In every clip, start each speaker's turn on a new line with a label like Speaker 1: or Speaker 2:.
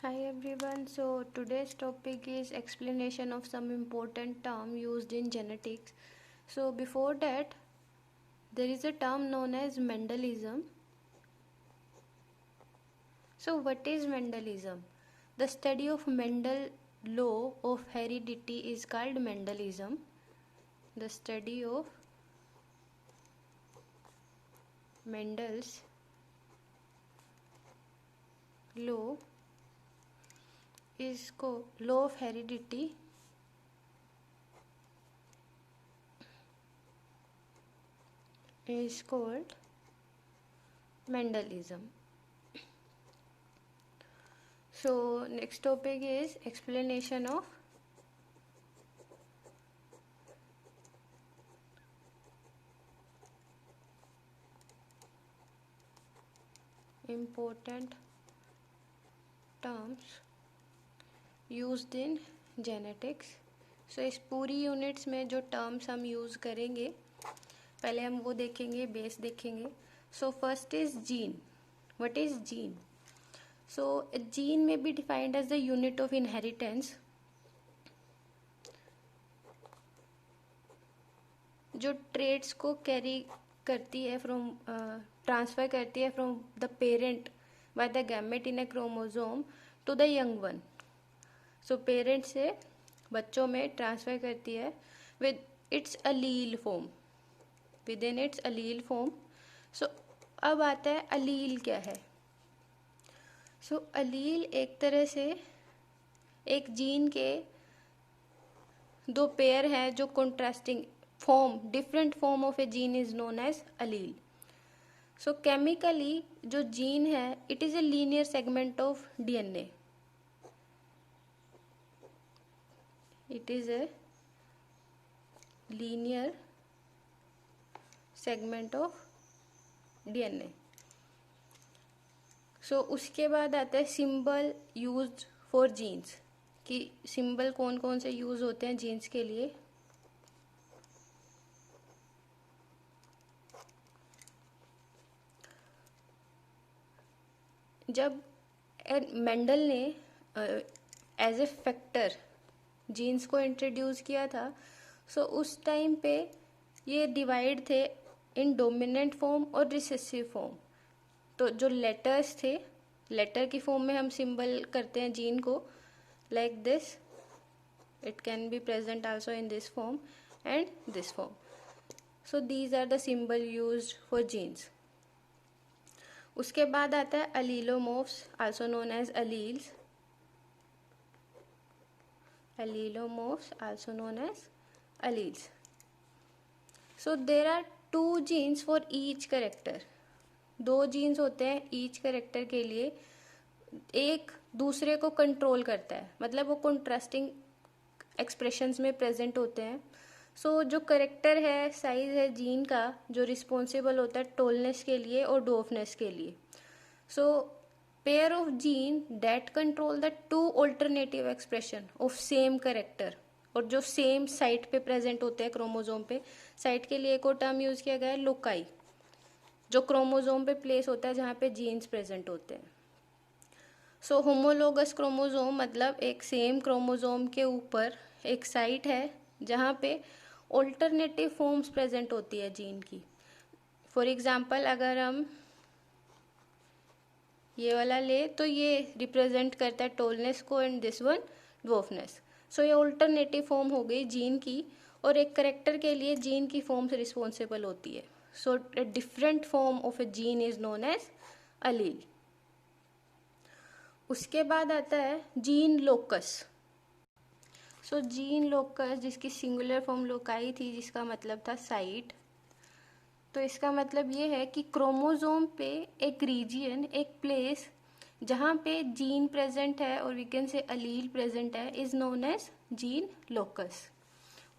Speaker 1: Hi everyone. So today's topic is explanation of some important term used in genetics. So before that, there is a term known as Mendelism. So what is Mendelism? The study of Mendel law of heredity is called Mendelism. The study of Mendel's law is called law of heredity is called Mendelism. So next topic is explanation of important terms used in genetics. सो इस पूरी units में जो terms हम use करेंगे पहले हम वो देखेंगे, बेस देखेंगे. So first is gene. What is gene? So gene में be defined as the unit of inheritance जो ट्रेड्स को कैरी करती है फ्रॉम ट्रांसफर करती है from the parent by the gamete in a chromosome to the young one. So parent से बच्चों में ट्रांसफर करती है with its allele form, within its allele form. So अब आता है अलील क्या है. सो अलील एक तरह से एक जीन के दो पेयर हैं जो contrasting form, different form of a gene is known as allele. So chemically जो जीन है it is a linear segment of DNA. It is a linear segment of DNA. सो उसके बाद आता है सिंबल यूज्ड फॉर जीन्स, कि symbol कौन कौन से यूज होते हैं जीन्स के लिए. जब मेंडल ने एज ए फैक्टर जीन्स को इंट्रोड्यूस किया था सो उस टाइम पे ये डिवाइड थे इन डोमिनेंट फॉर्म और रिसेसिव फॉर्म. तो जो लेटर्स थे, लेटर की फॉर्म में हम सिंबल करते हैं जीन को like this. It can be present also in this form and this form. So these are the symbol used for genes. उसके बाद आता है allelomorphs also known as alleles. Allelomorphs also known as alleles. So there are two genes for each character. दो jeans होते हैं each character के लिए. एक दूसरे को कंट्रोल करता है, मतलब वो कॉन्ट्रास्टिंग एक्सप्रेशंस में प्रेजेंट होते हैं. सो जो करेक्टर है, साइज है जीन का, जो रिस्पॉन्सिबल होता है टॉलनेस के लिए और डॉर्फनेस के लिए. सो pair of gene that control the two alternative expression of same character और जो सेम साइट पे प्रेजेंट होते हैं क्रोमोजोम पे. साइट के लिए एक और टर्म यूज किया गया है लोकाई, जो क्रोमोजोम पे प्लेस होता है जहाँ पे जीन्स प्रेजेंट होते हैं. सो होमोलोगस क्रोमोजोम मतलब एक सेम क्रोमोजोम के ऊपर एक साइट है जहाँ पे ऑल्टरनेटिव फॉर्म्स प्रेजेंट होती है जीन की. फॉर एग्जाम्पल अगर हम ये वाला ले तो ये रिप्रेजेंट करता है टॉलनेस को एंड दिस वन ड्वार्फनेस. सो ये ऑल्टरनेटिव फॉर्म हो गई जीन की, और एक करेक्टर के लिए जीन की फॉर्म से रिस्पॉन्सिबल होती है. So a different form of a gene is known as allele. उसके बाद आता है gene locus. So gene locus जिसकी सिंगुलर फॉर्म लोकाई थी, जिसका मतलब था साइट. तो इसका मतलब ये है कि क्रोमोजोम पे एक रीजियन, एक प्लेस जहाँ पे जीन प्रेजेंट है और we can say allele present है is known as gene locus.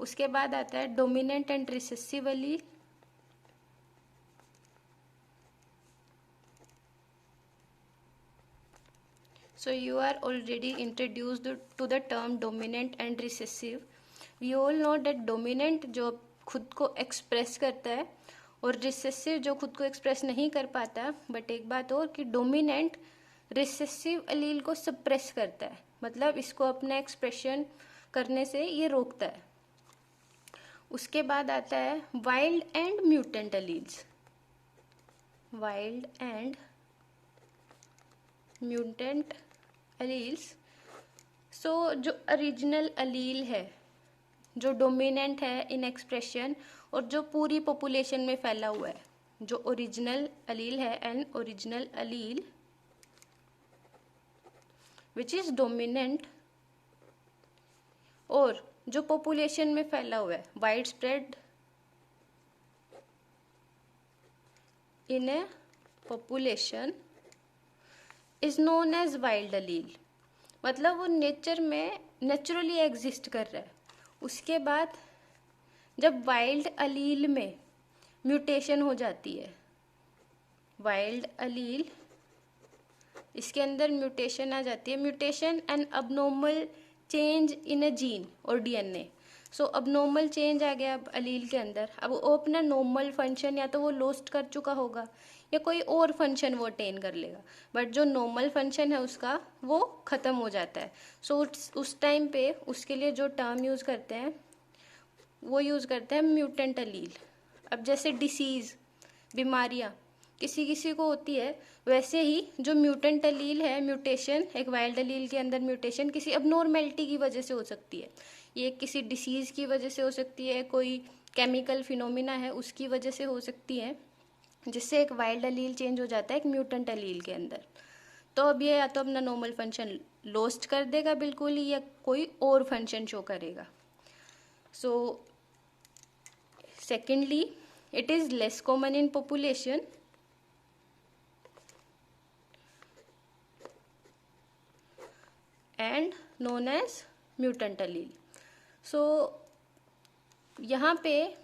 Speaker 1: उसके बाद आता है dominant and recessive allele. So you are already introduced to the term dominant and recessive. We all know that dominant जो खुद को एक्सप्रेस करता है और रिसेसिव जो खुद को एक्सप्रेस नहीं कर पाता. बट एक बात और कि डोमिनेंट रिसेसिव अलील को सप्रेस करता है, मतलब इसको अपना एक्सप्रेशन करने से ये रोकता है। उसके बाद आता है wild and mutant alleles. Wild and mutant alleles, so जो ओरिजिनल अलील है, जो डोमिनेंट है इन एक्सप्रेशन और जो पूरी पॉपुलेशन में फैला हुआ है, जो ओरिजिनल अलील है, an original allele which is dominant और जो पॉपुलेशन में फैला हुआ है, wide spread in a population is known as wild allele, मतलब वो नेचर में नेचुरली एग्जिस्ट कर रहा है। उसके बाद जब वाइल्ड अलील में म्यूटेशन हो जाती है, वाइल्ड अलील इसके अंदर म्यूटेशन आ जाती है, mutation and abnormal change in a gene और डीएनए। सो अबनॉर्मल चेंज आ गया अब अलील के अंदर, अब वो अपना नॉर्मल फंक्शन या तो वो लॉस्ट कर चुका होगा या कोई और फंक्शन वो अटेन कर लेगा, बट जो नॉर्मल फंक्शन है उसका वो ख़त्म हो जाता है। सो उस टाइम पे उसके लिए जो टर्म यूज़ करते हैं वो यूज़ करते हैं म्यूटेंट अलील। अब जैसे डिसीज़, बीमारियाँ किसी किसी को होती है, वैसे ही जो म्यूटेंट अलील है, म्यूटेशन एक वाइल्ड अलील के अंदर म्यूटेशन किसी अबनॉर्मेलिटी की वजह से हो सकती है, ये किसी डिसीज़ की वजह से हो सकती है, कोई केमिकल फिनोमिना है उसकी वजह से हो सकती है, जिससे एक वाइल्ड अलील चेंज हो जाता है एक म्यूटेंट अलील के अंदर। तो अब ये या तो अपना नॉर्मल फंक्शन लॉस्ट कर देगा बिल्कुल ही, या कोई और फंक्शन शो करेगा। सो secondly, it is less common in population and known as mutant allele. So यहाँ पे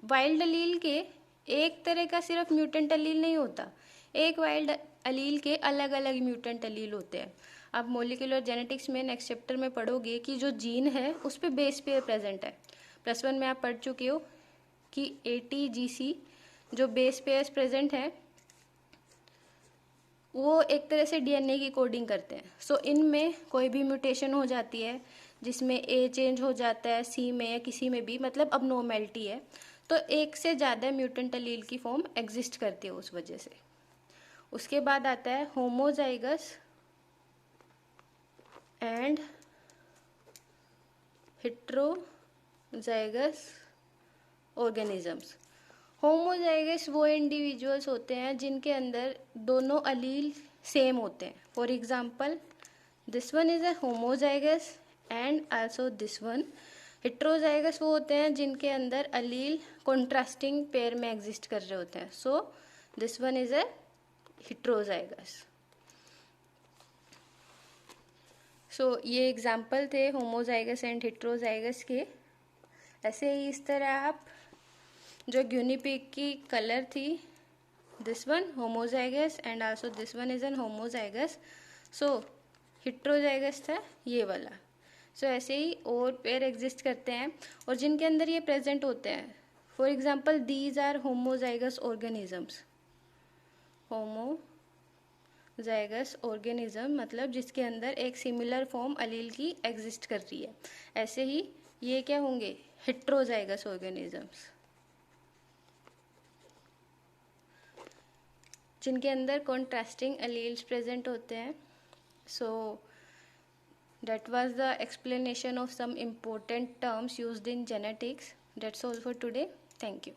Speaker 1: वाइल्ड अलील के एक तरह का सिर्फ म्यूटेंट अलील नहीं होता, एक वाइल्ड अलील के अलग अलग म्यूटेंट अलील होते हैं। आप मोलिकुलर जेनेटिक्स में नेक्स्ट चैप्टर में पढ़ोगे कि जो जीन है उस पर बेस पेयर प्रेजेंट है। +1 में आप पढ़ चुके हो कि ATGC जो बेस पेयर्स प्रेजेंट हैं वो एक तरह से डीएनए की कोडिंग करते हैं। सो इनमें कोई भी म्यूटेशन हो जाती है जिसमें A चेंज हो जाता है C में या किसी में भी, मतलब अबनॉर्मेलिटी है, तो एक से ज़्यादा म्यूटेंट अलील की फॉर्म एग्जिस्ट करती है उस वजह से। उसके बाद आता है homozygous and heterozygous organisms. Homozygous वो इंडिविजुअल्स होते हैं जिनके अंदर दोनों अलील सेम होते हैं। For example this one is a homozygous and also this one. Heterozygous वो होते हैं जिनके अंदर अलील कॉन्ट्रास्टिंग पेयर में एग्जिस्ट कर रहे होते हैं। So this one is a heterozygous. So ये एग्जाम्पल थे होमोजाइगस एंड हेट्रोजाइगस के। ऐसे ही इस तरह आप जो गिनी पिग की कलर थी, this one homozygous and also this one is an homozygous, so heterozygous था ये वाला। सो ऐसे ही और पेयर एग्जिस्ट करते हैं और जिनके अंदर ये प्रेजेंट होते हैं। For example these are homozygous organisms. Homozygous organism मतलब जिसके अंदर एक सिमिलर फॉर्म अलील की एग्जिस्ट कर रही है। ऐसे ही ये क्या होंगे, हेट्रोजाइगस ऑर्गेनिजम्स, जिनके अंदर कॉन्ट्रास्टिंग अलील्स प्रेजेंट होते हैं। सो that was the explanation of some important terms used in genetics. That's all for today. Thank you.